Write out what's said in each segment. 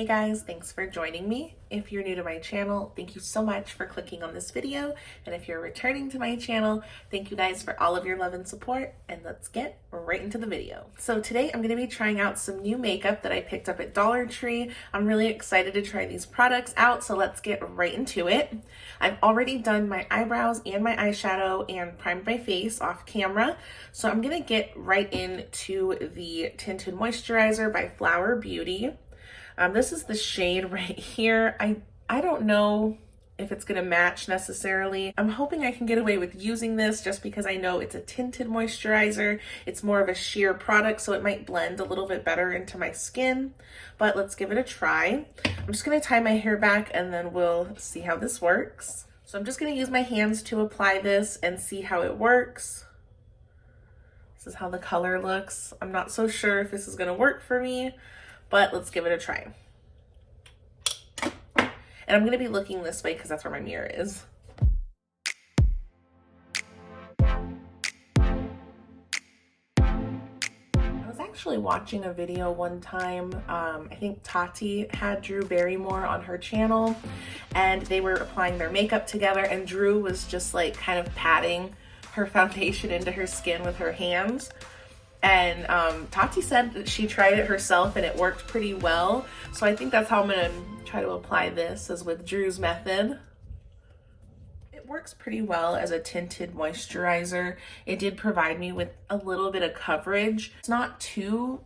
Hey guys, thanks for joining me. If you're new to my channel, thank you so much for clicking on this video. And if you're returning to my channel, thank you guys for all of your love and support. And let's get right into the video. So today I'm going to be trying out some new makeup that I picked up at Dollar Tree. I'm really excited to try these products out, so let's get right into it. I've already done my eyebrows and my eyeshadow and primed my face off camera. So I'm going to get right into the Tinted Moisturizer by Flower Beauty. This is the shade right here. I don't know if it's gonna match necessarily. I'm hoping I can get away with using this just because I know it's a tinted moisturizer. It's more of a sheer product, so it might blend a little bit better into my skin, but let's give it a try. I'm just gonna tie my hair back and then we'll see how this works. So I'm just gonna use my hands to apply this and see how it works. This is how the color looks. I'm not so sure if this is gonna work for me, but let's give it a try. And I'm gonna be looking this way because that's where my mirror is. I was actually watching a video one time. I think Tati had Drew Barrymore on her channel and they were applying their makeup together, and Drew was just like kind of patting her foundation into her skin with her hands. And Tati said that she tried it herself and it worked pretty well. So I think that's how I'm gonna try to apply this, is with Drew's method. It works pretty well as a tinted moisturizer. It did provide me with a little bit of coverage. It's not too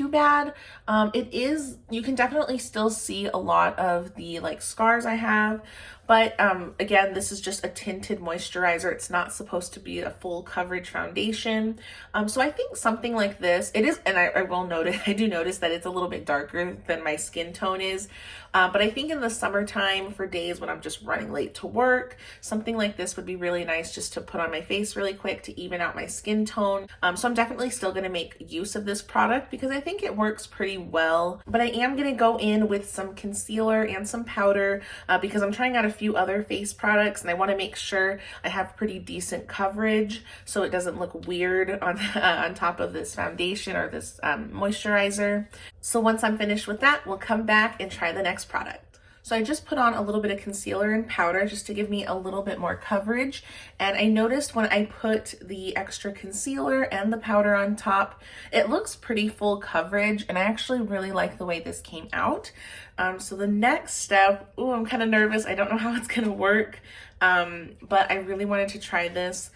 bad. You can definitely still see a lot of the like scars I have, but again, this is just a tinted moisturizer. It's not supposed to be a full coverage foundation. So I think something like this, it is, and I will notice, I do notice that it's a little bit darker than my skin tone is, but I think in the summertime, for days when I'm just running late to work, something like this would be really nice just to put on my face really quick to even out my skin tone. So I'm definitely still gonna make use of this product because I think it works pretty well, but I am gonna go in with some concealer and some powder because I'm trying out a few other face products and I want to make sure I have pretty decent coverage so it doesn't look weird on top of this foundation or this moisturizer. So once I'm finished with that, we'll come back and try the next product. So I just put on a little bit of concealer and powder just to give me a little bit more coverage. And I noticed when I put the extra concealer and the powder on top, it looks pretty full coverage. And I actually really like the way this came out. So the next step, I'm kind of nervous. I don't know how it's gonna work, but I really wanted to try this.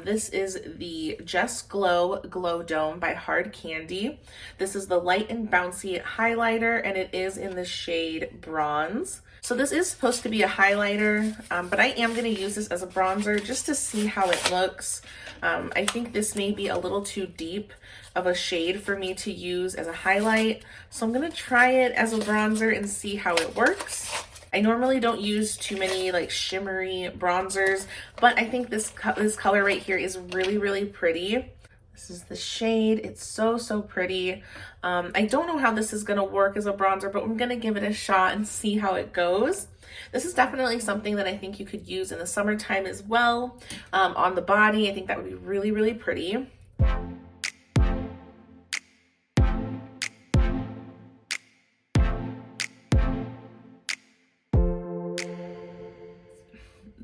This is the Just Glow Glow Dome by Hard Candy. This is the light and bouncy highlighter, and it is in the shade Bronze. So this is supposed to be a highlighter, but I am gonna use this as a bronzer just to see how it looks. I think this may be a little too deep of a shade for me to use as a highlight. So I'm gonna try it as a bronzer and see how it works. I normally don't use too many like shimmery bronzers, but I think this color right here is really, really pretty. This is the shade. It's so, so pretty. I don't know how this is gonna work as a bronzer, but I'm gonna give it a shot and see how it goes. This is definitely something that I think you could use in the summertime as well, on the body. I think that would be really, really pretty.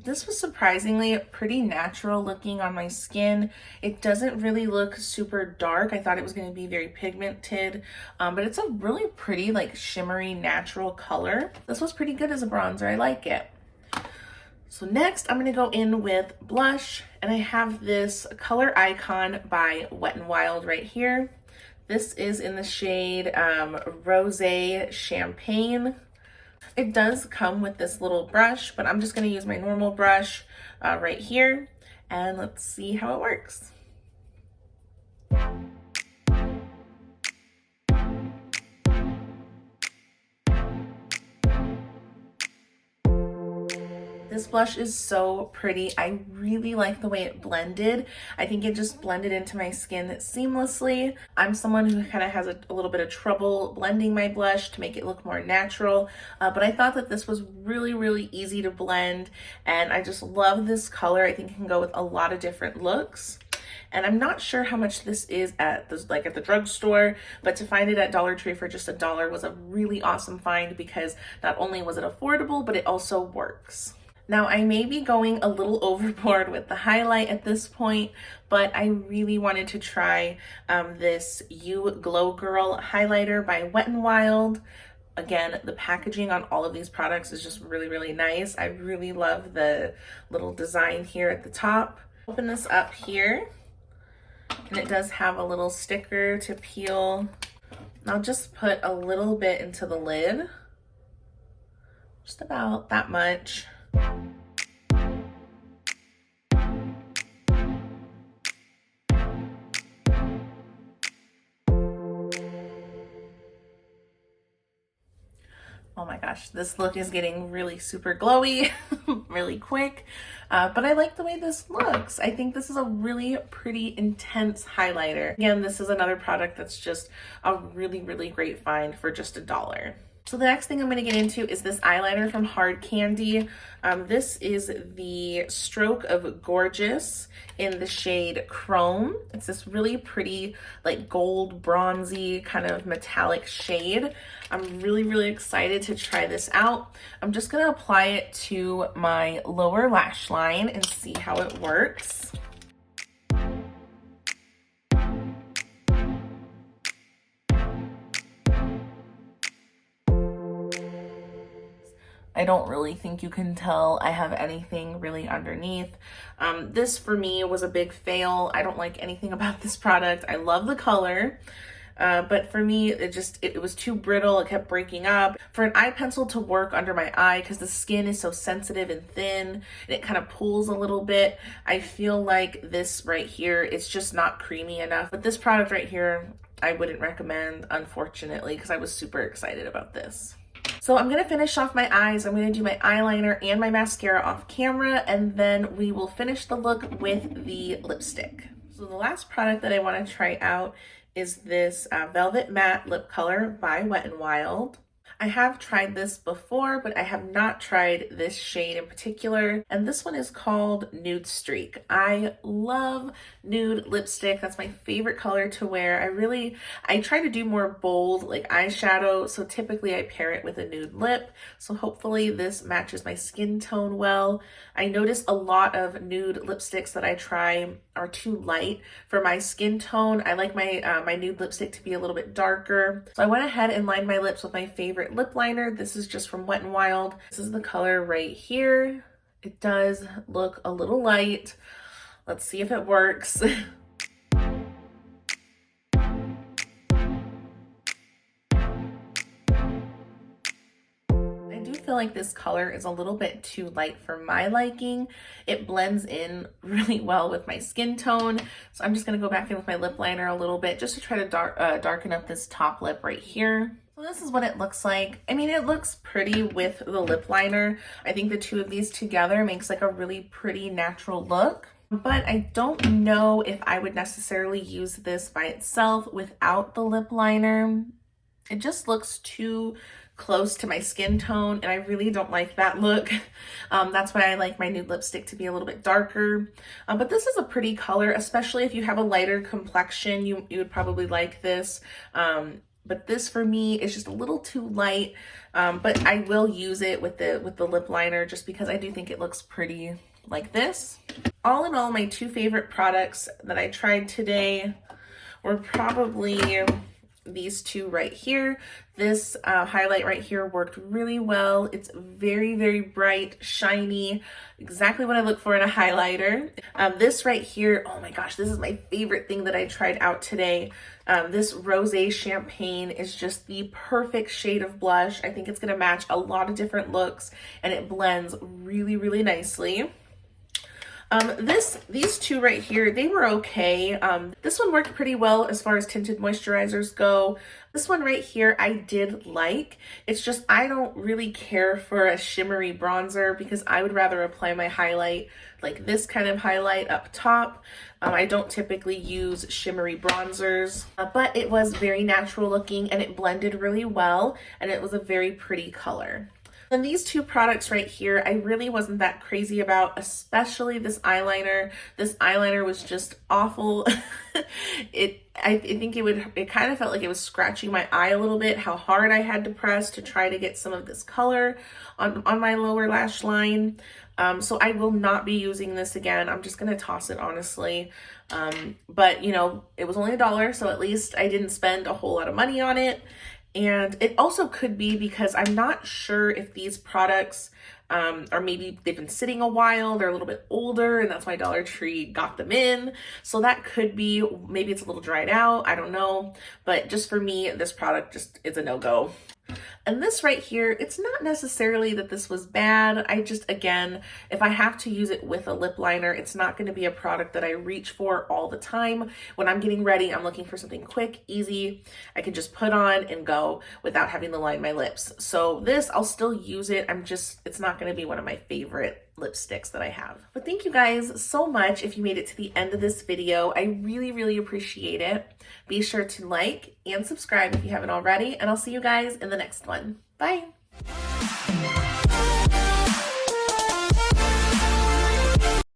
This was surprisingly pretty natural looking on my skin. It doesn't really look super dark. I thought it was going to be very pigmented, but it's a really pretty like shimmery natural color. This was pretty good as a bronzer. I like it. So next I'm going to go in with blush, and I have this Color Icon by Wet n Wild right here. This is in the shade Rosé Champagne. It does come with this little brush, but I'm just going to use my normal brush right here, and let's see how it works. This blush is so pretty. I really like the way it blended. I think it just blended into my skin seamlessly. I'm someone who kind of has a little bit of trouble blending my blush to make it look more natural, but I thought that this was really, really easy to blend, and I just love this color. I think it can go with a lot of different looks. And I'm not sure how much this is at the drugstore, but to find it at Dollar Tree for just $1 was a really awesome find because not only was it affordable, but it also works. Now, I may be going a little overboard with the highlight at this point, but I really wanted to try this You Glow Girl highlighter by Wet n Wild. Again, the packaging on all of these products is just really, really nice. I really love the little design here at the top. Open this up here, and it does have a little sticker to peel. I'll just put a little bit into the lid, just about that much. Oh my gosh, this look is getting really super glowy really quick, but I like the way this looks. I think this is a really pretty intense highlighter. Again, this is another product that's just a really, really great find for just $1. So the next thing I'm going to get into is this eyeliner from Hard Candy. This is the Stroke of Gorgeous in the shade Chrome. It's this really pretty, like gold, bronzy, kind of metallic shade. I'm really, really excited to try this out. I'm just going to apply it to my lower lash line and see how it works. I don't really think you can tell I have anything really underneath. This for me was a big fail. I don't like anything about this product. I love the color, but for me, it was too brittle. It kept breaking up. For an eye pencil to work under my eye, because the skin is so sensitive and thin, and it kind of pulls a little bit, I feel like this right here is just not creamy enough. But this product right here, I wouldn't recommend, unfortunately, because I was super excited about this. So I'm going to finish off my eyes. I'm going to do my eyeliner and my mascara off camera, and then we will finish the look with the lipstick. So the last product that I want to try out is this Velvet Matte Lip Color by Wet n Wild. I have tried this before, but I have not tried this shade in particular. And this one is called Nude Streak. I love nude lipstick. That's my favorite color to wear. I try to do more bold, like eyeshadow. So typically I pair it with a nude lip. So hopefully this matches my skin tone well. I notice a lot of nude lipsticks that I try are too light for my skin tone. I like my nude lipstick to be a little bit darker. So I went ahead and lined my lips with my favorite lip liner. This is just from Wet n Wild. This is the color right here. It does look a little light. Let's see if it works. Feel like this color is a little bit too light for my liking. It blends in really well with my skin tone. So I'm just going to go back in with my lip liner a little bit just to try to darken up this top lip right here. So this is what it looks like. I mean, it looks pretty with the lip liner. I think the two of these together makes like a really pretty natural look. But I don't know if I would necessarily use this by itself without the lip liner. It just looks too close to my skin tone, and I really don't like that look. That's why I like my nude lipstick to be a little bit darker. But this is a pretty color, especially if you have a lighter complexion, you would probably like this. But this for me is just a little too light, but I will use it with the lip liner just because I do think it looks pretty like this. All in all, my two favorite products that I tried today were probably these two right here. This highlight right here worked really well. It's very, very bright, shiny, exactly what I look for in a highlighter. This right here, oh my gosh, this is my favorite thing that I tried out today. This Rosé Champagne is just the perfect shade of blush. I think it's gonna match a lot of different looks, and it blends really, really nicely. These two right here, they were okay. This one worked pretty well as far as tinted moisturizers go. This one right here, I did like. It's just, I don't really care for a shimmery bronzer because I would rather apply my highlight like this kind of highlight up top. I don't typically use shimmery bronzers, but it was very natural looking and it blended really well, and it was a very pretty color. And these two products right here, I really wasn't that crazy about, especially this eyeliner. This eyeliner was just awful. I think it kind of felt like it was scratching my eye a little bit, how hard I had to press to try to get some of this color on my lower lash line. So I will not be using this again. I'm just gonna toss it, honestly. But you know, it was only $1, so at least I didn't spend a whole lot of money on it. And it also could be because I'm not sure if these products, or maybe they've been sitting a while, they're a little bit older, and that's why Dollar Tree got them in. So that could be, maybe it's a little dried out, I don't know. But just for me, this product just is a no-go. And this right here, it's not necessarily that this was bad. I just, again, if I have to use it with a lip liner, it's not going to be a product that I reach for all the time. When I'm getting ready, I'm looking for something quick, easy, I can just put on and go without having to line my lips. So this, I'll still use it. It's not going to be one of my favorite lipsticks that I have. But thank you guys so much if you made it to the end of this video. I really, really appreciate it. Be sure to like and subscribe if you haven't already, and I'll see you guys in the next one. Bye.